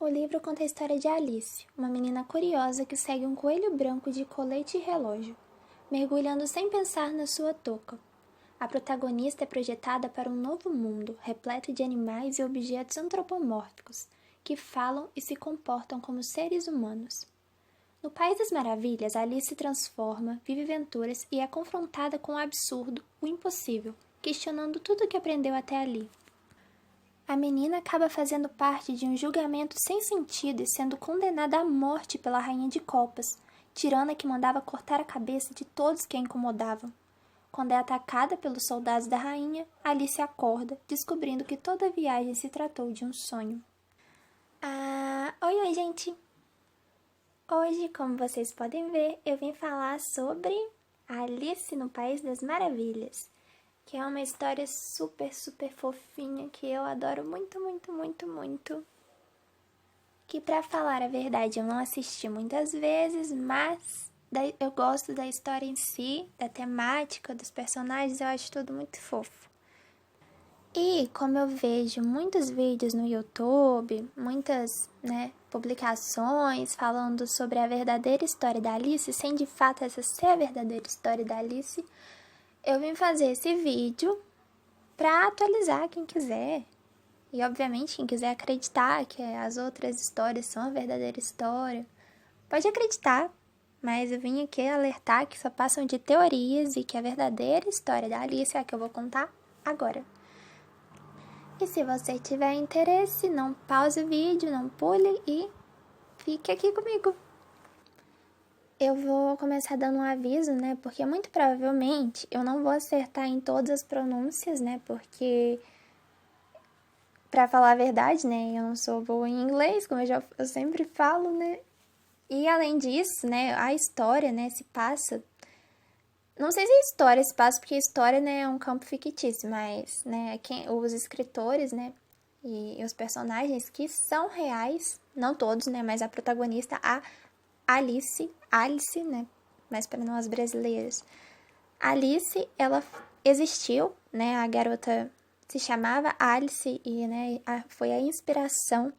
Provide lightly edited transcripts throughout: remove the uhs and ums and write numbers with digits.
O livro conta a história de Alice, uma menina curiosa que segue um coelho branco de colete e relógio, mergulhando sem pensar na sua touca. A protagonista é projetada para um novo mundo, repleto de animais e objetos antropomórficos, que falam e se comportam como seres humanos. No País das Maravilhas, Alice se transforma, vive aventuras e é confrontada com o absurdo, o impossível, questionando tudo o que aprendeu até ali. A menina acaba fazendo parte de um julgamento sem sentido e sendo condenada à morte pela Rainha de Copas, tirana que mandava cortar a cabeça de todos que a incomodavam. Quando é atacada pelos soldados da rainha, Alice acorda, descobrindo que toda a viagem se tratou de um sonho. Oi, gente! Hoje, como vocês podem ver, eu vim falar sobre Alice no País das Maravilhas, que é uma história super, super fofinha que eu adoro muito, muito, muito, muito. Que, pra falar a verdade, eu não assisti muitas vezes, mas eu gosto da história em si, da temática, dos personagens, eu acho tudo muito fofo. E como eu vejo muitos vídeos no YouTube, muitas publicações falando sobre a verdadeira história da Alice, sem de fato essa ser a verdadeira história da Alice, eu vim fazer esse vídeo para atualizar quem quiser. E obviamente quem quiser acreditar que as outras histórias são a verdadeira história, pode acreditar. Mas eu vim aqui alertar que só passam de teorias e que a verdadeira história da Alice é a que eu vou contar agora. E se você tiver interesse, não pause o vídeo, não pule e fique aqui comigo. Eu vou começar dando um aviso, porque muito provavelmente eu não vou acertar em todas as pronúncias, porque, pra falar a verdade, eu não sou boa em inglês, como eu sempre falo, E além disso, a história, se passa... Não sei se a história se passa, porque a história, é um campo fictício, mas, os escritores, e os personagens que são reais, não todos, mas a protagonista, a Alice, mas para nós brasileiros. Alice, ela existiu, a garota se chamava Alice e, foi a inspiração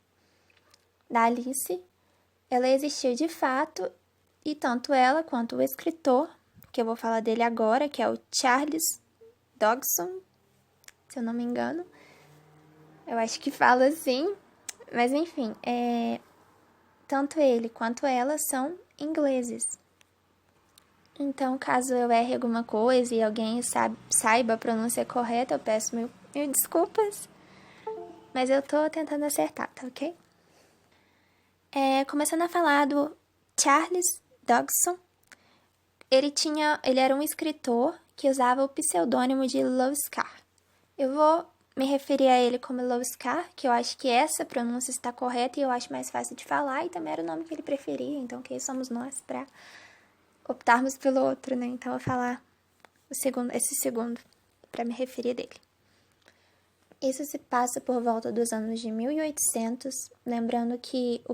da Alice. Ela existiu de fato e tanto ela quanto o escritor, que eu vou falar dele agora, que é o Charles Dodgson, se eu não me engano. Eu acho que fala assim, mas enfim, tanto ele quanto ela são ingleses. Então, caso eu erre alguma coisa e alguém saiba a pronúncia correta, eu peço mil desculpas, mas eu tô tentando acertar, tá ok? Começando a falar do Charles Dodgson, ele era um escritor que usava o pseudônimo de Lewis Carr. Eu vou me referir a ele como Lewis Carr, que eu acho que essa pronúncia está correta e eu acho mais fácil de falar, e também era o nome que ele preferia, então quem somos nós para optarmos pelo outro, Então eu vou falar esse segundo para me referir dele. Isso se passa por volta dos anos de 1800, lembrando que a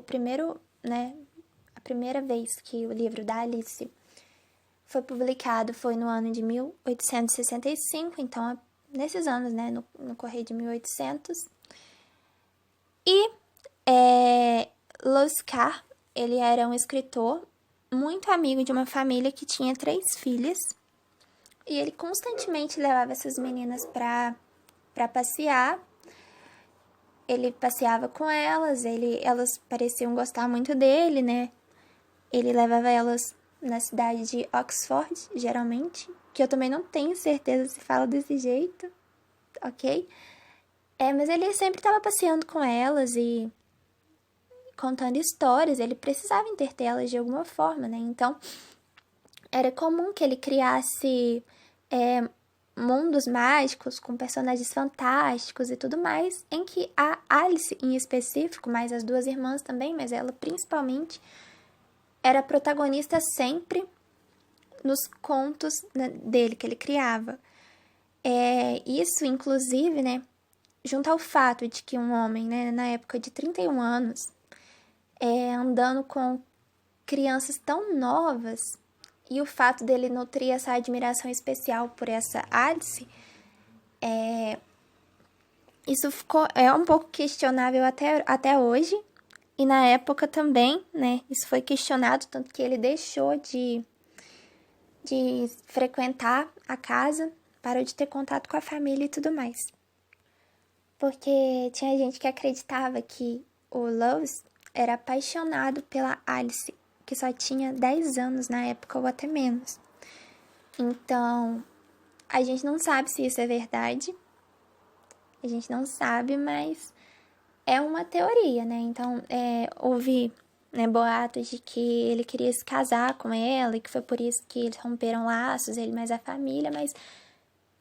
primeira vez que o livro da Alice foi publicado foi no ano de 1865, então nesses anos, no correio de 1800. E Lewis Carr, ele era um escritor muito amigo de uma família que tinha 3 filhas, e ele constantemente levava essas meninas para passear. Ele passeava com elas, elas pareciam gostar muito dele, Ele levava elas na cidade de Oxford, geralmente, que eu também não tenho certeza se fala desse jeito, ok? Mas ele sempre estava passeando com elas e contando histórias, ele precisava entretê-las de alguma forma, Então, era comum que ele criasse mundos mágicos com personagens fantásticos e tudo mais, em que a Alice em específico, mas as 2 irmãs também, mas ela principalmente, era protagonista sempre nos contos dele que ele criava. Isso, inclusive, junto ao fato de que um homem, na época de 31 anos, andando com crianças tão novas, e o fato dele nutrir essa admiração especial por essa Alice, isso é um pouco questionável até hoje, E na época também, né, isso foi questionado, tanto que ele deixou de frequentar a casa, parou de ter contato com a família e tudo mais. Porque tinha gente que acreditava que o Loves era apaixonado pela Alice, que só tinha 10 anos na época ou até menos. Então, a gente não sabe se isso é verdade. A gente não sabe, mas é uma teoria, né? Então, houve, né, boatos de que ele queria se casar com ela e que foi por isso que eles romperam laços, ele mais a família, mas...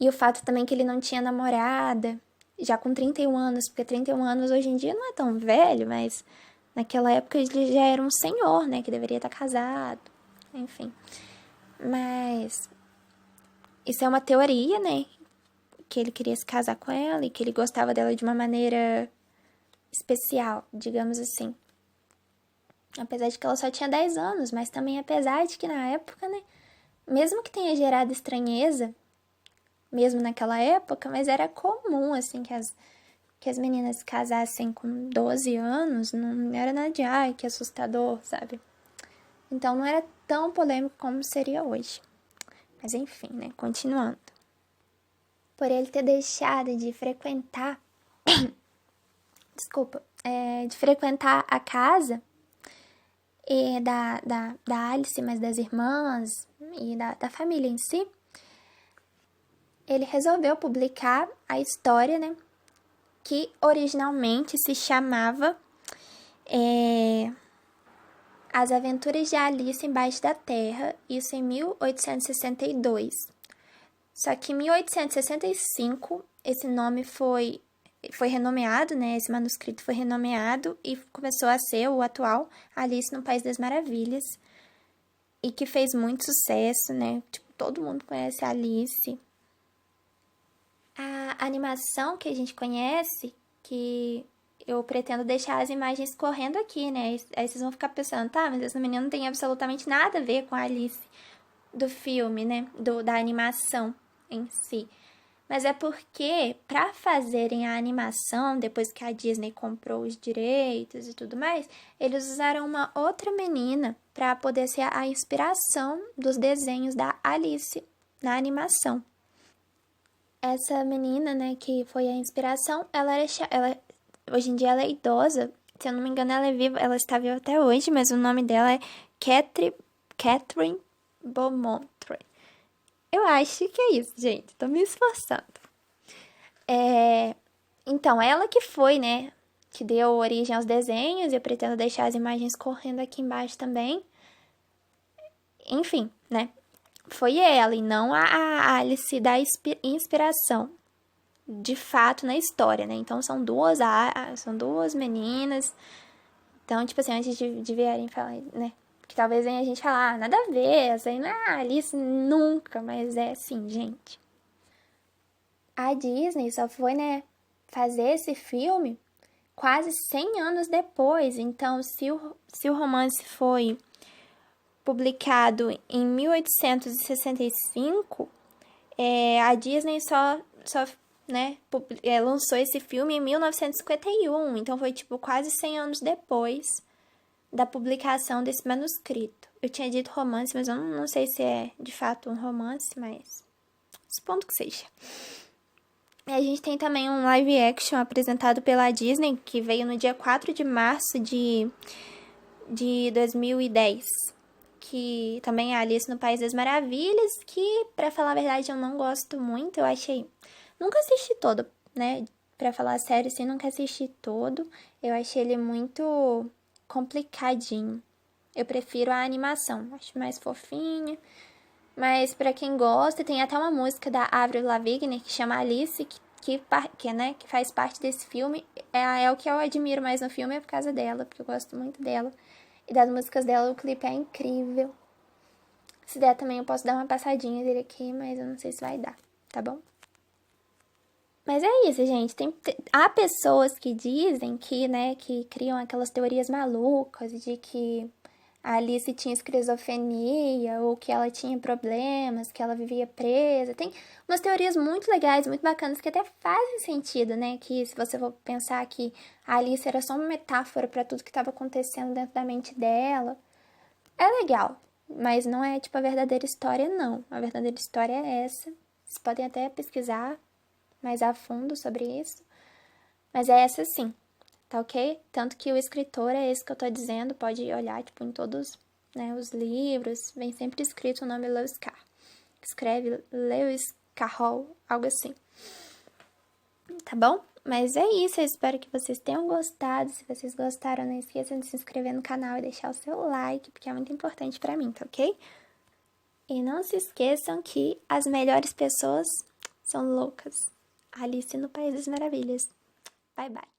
E o fato também que ele não tinha namorada, já com 31 anos, porque 31 anos hoje em dia não é tão velho, mas naquela época ele já era um senhor, né, que deveria estar casado, enfim. Mas isso é uma teoria, né, que ele queria se casar com ela e que ele gostava dela de uma maneira especial, digamos assim. Apesar de que ela só tinha 10 anos, mas também apesar de que na época, né, mesmo que tenha gerado estranheza, mesmo naquela época, mas era comum, assim, que as meninas se casassem com 12 anos, não era nada de, ai, que assustador, sabe? Então não era tão polêmico como seria hoje. Mas enfim, né, continuando. Por ele ter deixado de frequentar, de frequentar a casa da Alice, mas das irmãs e da família em si, ele resolveu publicar a história, né, que originalmente se chamava As Aventuras de Alice Embaixo da Terra, isso em 1862. Só que em 1865 esse nome foi renomeado, né? Esse manuscrito foi renomeado e começou a ser o atual Alice no País das Maravilhas, e que fez muito sucesso, né? Tipo, todo mundo conhece a Alice. A animação que a gente conhece, que eu pretendo deixar as imagens correndo aqui, né? Aí vocês vão ficar pensando, tá, mas essa menina não tem absolutamente nada a ver com a Alice do filme, né? Da animação em si. Mas é porque, para fazerem a animação, depois que a Disney comprou os direitos e tudo mais, eles usaram uma outra menina para poder ser a inspiração dos desenhos da Alice na animação. Essa menina, né, que foi a inspiração, hoje em dia ela é idosa, se eu não me engano ela é viva, ela está viva até hoje, mas o nome dela é Catherine Beaumont. Eu acho que é isso, gente, tô me esforçando. Então, ela que foi, né, que deu origem aos desenhos, eu pretendo deixar as imagens correndo aqui embaixo também. Enfim, né, foi ela e não a Alice da inspiração, de fato, na história, né? Então, são duas meninas. Então, tipo assim, antes de vierem falar, né? Que talvez venha a gente falar, nada a ver, essa aí não é a Alice nunca, mas é assim, gente. A Disney só foi, né, fazer esse filme quase 100 anos depois. Então, se o romance foi publicado em 1865, a Disney só né, lançou esse filme em 1951. Então, foi, tipo, quase 100 anos depois da publicação desse manuscrito. Eu tinha dito romance, mas eu não sei se é, de fato, um romance, mas supondo que seja. E a gente tem também um live action apresentado pela Disney, que veio no dia 4 de março de 2010. Que também é Alice no País das Maravilhas, que, pra falar a verdade, eu não gosto muito. Eu achei... Nunca assisti todo, né? Pra falar sério, assim, nunca assisti todo. Eu achei ele muito complicadinho. Eu prefiro a animação, acho mais fofinha. Mas pra quem gosta, tem até uma música da Avril Lavigne que chama Alice, que faz parte desse filme. É o que eu admiro mais no filme, é por causa dela, porque eu gosto muito dela. E das músicas dela, o clipe é incrível. Se der também, eu posso dar uma passadinha dele aqui, mas eu não sei se vai dar, tá bom? Mas é isso, gente. Há pessoas que dizem que, né, que criam aquelas teorias malucas de que a Alice tinha esquizofrenia ou que ela tinha problemas, que ela vivia presa. Tem umas teorias muito legais, muito bacanas, que até fazem sentido, né? Que se você for pensar que a Alice era só uma metáfora para tudo que estava acontecendo dentro da mente dela. É legal, mas não é tipo a verdadeira história, não. A verdadeira história é essa. Vocês podem até pesquisar mais a fundo sobre isso. Mas é essa sim. Tá ok? Tanto que o escritor é esse que eu tô dizendo, pode olhar, tipo, em todos, né, os livros, vem sempre escrito o nome Lewis Carroll. Escreve Lewis Carroll, algo assim. Tá bom? Mas é isso, eu espero que vocês tenham gostado. Se vocês gostaram, não esqueçam de se inscrever no canal e deixar o seu like, porque é muito importante pra mim, tá ok? E não se esqueçam que as melhores pessoas são loucas. Alice no País das Maravilhas. Bye, bye.